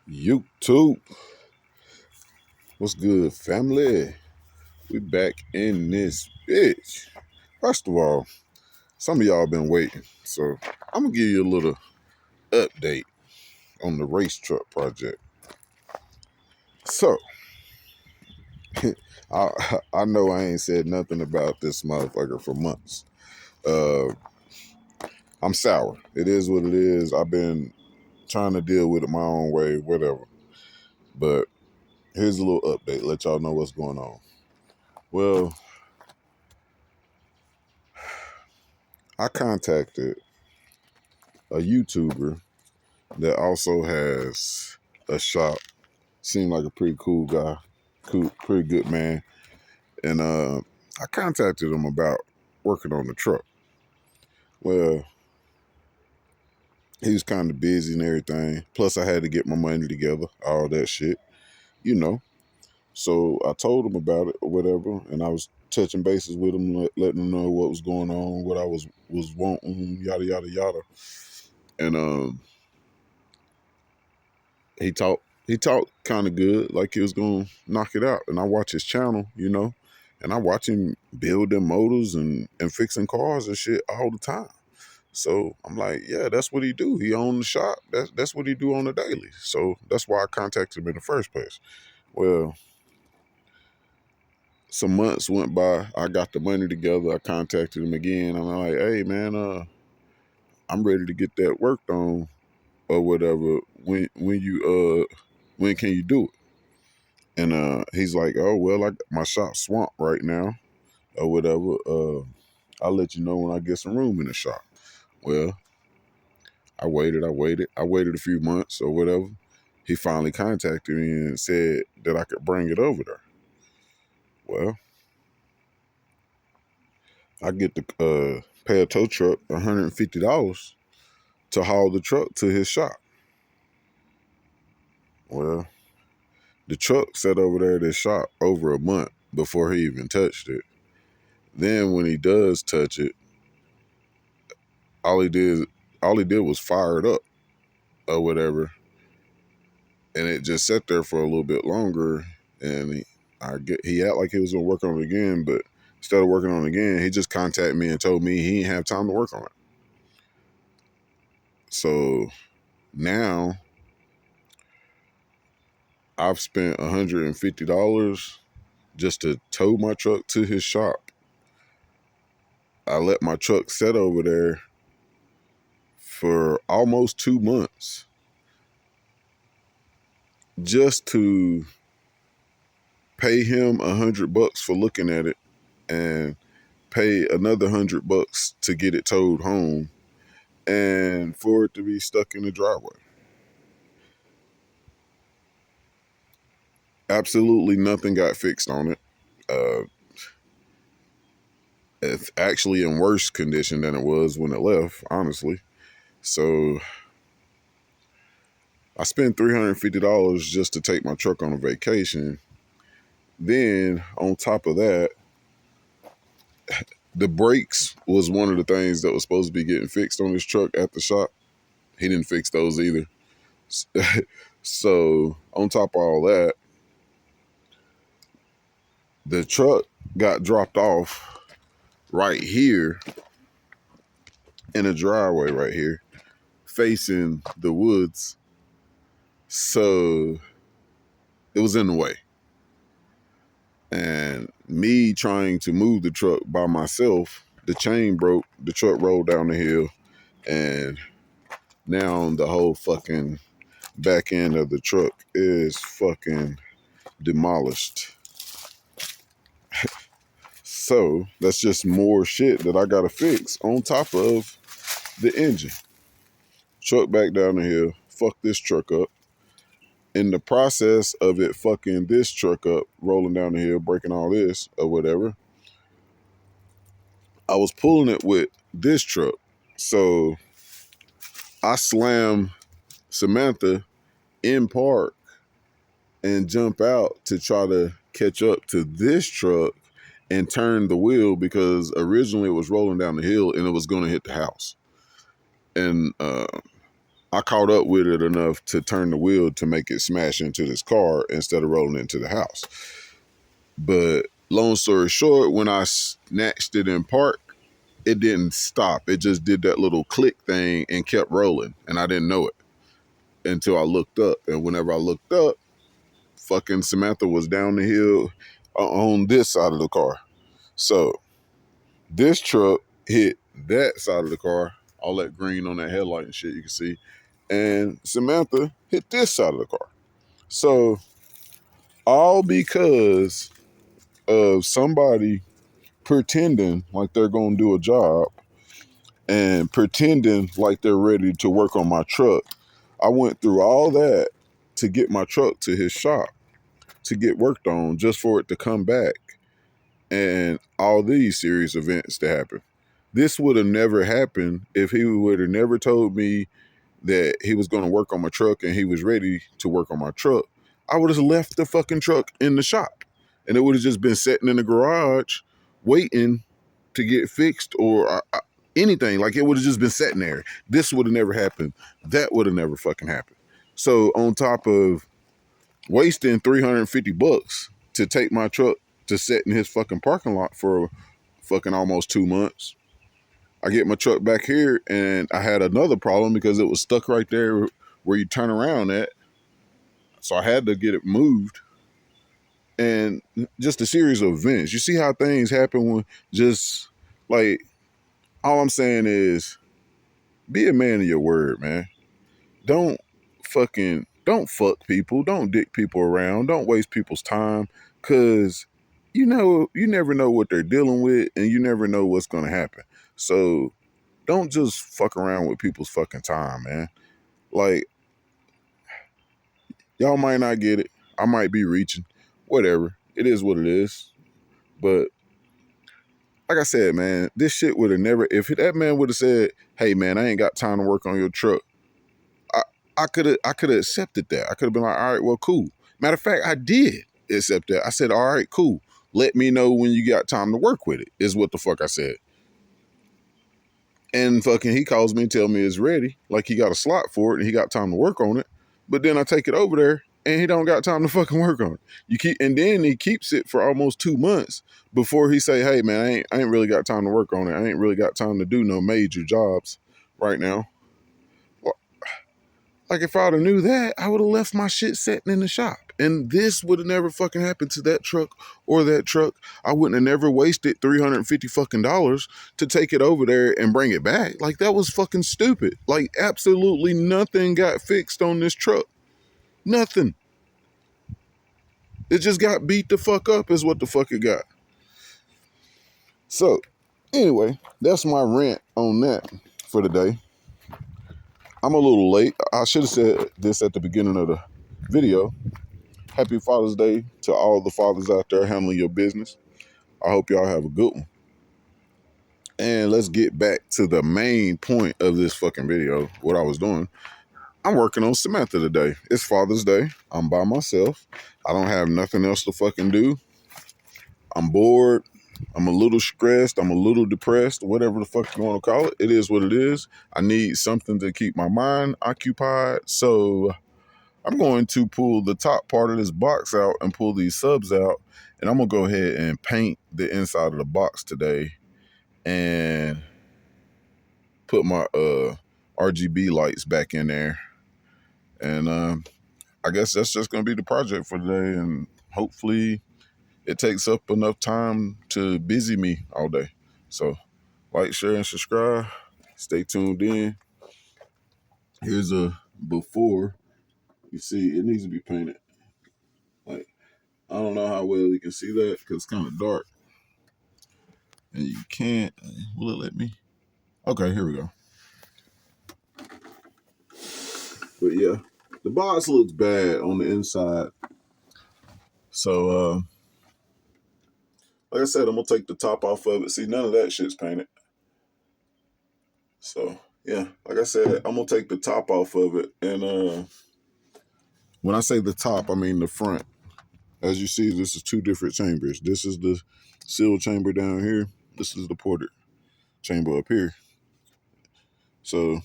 YouTube, what's good, family? We back in this bitch. First of all, some of y'all been waiting, so I'm gonna give you a little update on the race truck project. So, I know I ain't said nothing about this motherfucker for months. Uh, I'm sour. It is what it is. I've been trying to deal with it my own way, whatever. But here's a little update. Let y'all know what's going on. Well, I contacted a YouTuber that also has a shop. Seemed like a pretty cool guy, pretty good man. And I contacted him about working on the truck. Well, he was kind of busy and everything. Plus, I had to get my money together, all that shit, you know. So I told him about it or whatever, and I was touching bases with him, letting him know what was going on, what I was wanting, yada yada yada. And he talked kind of good, like he was gonna knock it out. And I watch his channel, and I watch him build them motors and fixing cars and shit all the time. So I'm like, yeah, that's what he do. He own the shop. That's what he do on the daily. So that's why I contacted him in the first place. Well, some months went by. I got the money together. I contacted him again. I'm like, hey man, I'm ready to get that worked on or whatever. When can you do it? And he's like, oh, well, I got my shop swamped right now or whatever. I'll let you know when I get some room in the shop. Well, I waited a few months or whatever. He finally contacted me and said that I could bring it over there. Well, I get to pay a tow truck $150 to haul the truck to his shop. Well, the truck sat over there at his shop over a month before he even touched it. Then when he does touch it, all he did was fire it up or whatever, and it just sat there for a little bit longer. And he act like he was gonna work on it again, but instead of working on it again, he just contacted me and told me he didn't have time to work on it. So now I've spent $150 just to tow my truck to his shop. I let my truck sit over there for almost 2 months just to pay him $100 for looking at it and pay another $100 to get it towed home and for it to be stuck in the driveway. Absolutely nothing got fixed on it. Uh, it's actually in worse condition than it was when it left, honestly. So I spent $350 just to take my truck on a vacation. Then on top of that, the brakes was one of the things that was supposed to be getting fixed on this truck at the shop. He didn't fix those either. So on top of all that, the truck got dropped off right here in a driveway right here facing the woods. So it was in the way. And me trying to move the truck by myself, the chain broke, the truck rolled down the hill, and now the whole fucking back end of the truck is fucking demolished. So that's just more shit that I gotta fix on top of the engine. Truck back down the hill, fuck this truck up. In the process of it fucking this truck up, rolling down the hill, breaking all this or whatever, I was pulling it with this truck. So I slam Samantha in park and jump out to try to catch up to this truck and turn the wheel because originally it was rolling down the hill and it was going to hit the house. And I caught up with it enough to turn the wheel to make it smash into this car instead of rolling into the house. But long story short, when I snatched it in park, it didn't stop. It just did that little click thing and kept rolling. And I didn't know it until I looked up. And whenever I looked up, fucking Samantha was down the hill on this side of the car. So this truck hit that side of the car, all that green on that headlight and shit you can see. And Samantha hit this side of the car. So all because of somebody pretending like they're going to do a job and pretending like they're ready to work on my truck. I went through all that to get my truck to his shop to get worked on just for it to come back and all these serious events to happen. This would have never happened if he would have never told me that he was going to work on my truck and he was ready to work on my truck. I would have left the fucking truck in the shop and it would have just been sitting in the garage waiting to get fixed or anything. Like it would have just been sitting there. This would have never happened. That would have never fucking happened. So on top of wasting $350 to take my truck to sit in his fucking parking lot for fucking almost 2 months, I get my truck back here and I had another problem because it was stuck right there where you turn around at. So I had to get it moved. And just a series of events. You see how things happen when just like all I'm saying is be a man of your word, man. Don't fuck people. Don't dick people around. Don't waste people's time. Cause you never know what they're dealing with and you never know what's gonna happen. So don't just fuck around with people's fucking time, man. Like, y'all might not get it. I might be reaching. Whatever. It is what it is. But like I said, man, this shit would have never, if that man would have said, hey man, I ain't got time to work on your truck, I could have accepted that. I could have been like, all right, well, cool. Matter of fact, I did accept that. I said, all right, cool. Let me know when you got time to work with it, is what the fuck I said. And fucking he calls me and tell me it's ready, like he got a slot for it and he got time to work on it. But then I take it over there and he don't got time to fucking work on it. And then he keeps it for almost 2 months before he say, hey man, I ain't really got time to work on it. I ain't really got time to do no major jobs right now. Like if I'd have knew that, I would have left my shit sitting in the shop. And this would have never fucking happened to that truck or that truck. I wouldn't have never wasted $350 fucking dollars to take it over there and bring it back. Like that was fucking stupid. Like absolutely nothing got fixed on this truck. Nothing. It just got beat the fuck up is what the fuck it got. So anyway, that's my rant on that for the day. I'm a little late. I should have said this at the beginning of the video. Happy Father's Day to all the fathers out there handling your business. I hope y'all have a good one. And let's get back to the main point of this fucking video, what I was doing. I'm working on Samantha today. It's Father's Day. I'm by myself. I don't have nothing else to fucking do. I'm bored. I'm a little stressed. I'm a little depressed, whatever the fuck you want to call it. It is what it is. I need something to keep my mind occupied. So I'm going to pull the top part of this box out and pull these subs out. And I'm going to go ahead and paint the inside of the box today and put my RGB lights back in there. And I guess that's just going to be the project for today. And hopefully it takes up enough time to busy me all day. So like, share, and subscribe. Stay tuned in. Here's a before. You see, it needs to be painted. Like, I don't know how well you can see that because it's kind of dark. And you can't. Will it let me? Okay, here we go. But yeah, the box looks bad on the inside. So, like I said, I'm going to take the top off of it. See, none of that shit's painted. So, yeah, like I said, I'm going to take the top off of it. And when I say the top, I mean the front. As you see, this is two different chambers. This is the seal chamber down here. This is the ported chamber up here. So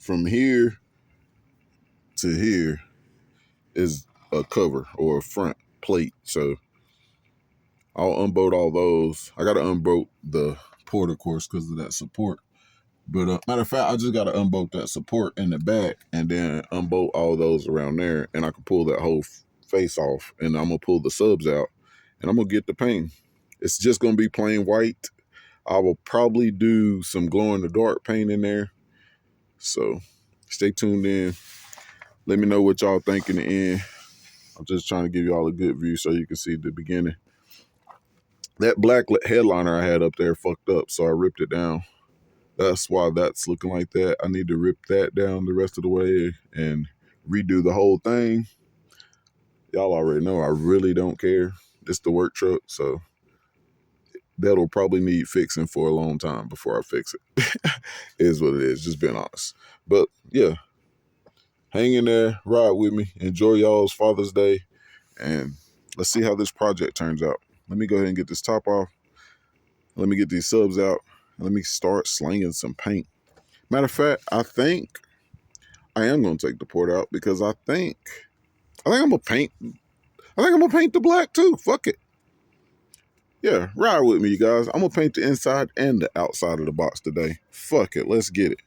from here to here is a cover or a front plate. So I'll unbolt all those. I got to unbolt the port, of course, because of that support. But matter of fact, I just got to unbolt that support in the back and then unbolt all those around there, and I can pull that whole face off, and I'm going to pull the subs out, and I'm going to get the paint. It's just going to be plain white. I will probably do some glow-in-the-dark paint in there. So stay tuned in. Let me know what y'all think in the end. I'm just trying to give y'all a good view so you can see the beginning. That black headliner I had up there fucked up, so I ripped it down. That's why that's looking like that. I need to rip that down the rest of the way and redo the whole thing. Y'all already know I really don't care. It's the work truck, so that'll probably need fixing for a long time before I fix it. Is what it is, just being honest. But yeah, hang in there, ride with me, enjoy y'all's Father's Day, and let's see how this project turns out. Let me go ahead and get this top off. Let me get these subs out. Let me start slinging some paint. Matter of fact, I think I am gonna take the port out because I think I'm gonna paint. I think I'm gonna paint the black too. Fuck it. Yeah, ride with me, you guys. I'm gonna paint the inside and the outside of the box today. Fuck it. Let's get it.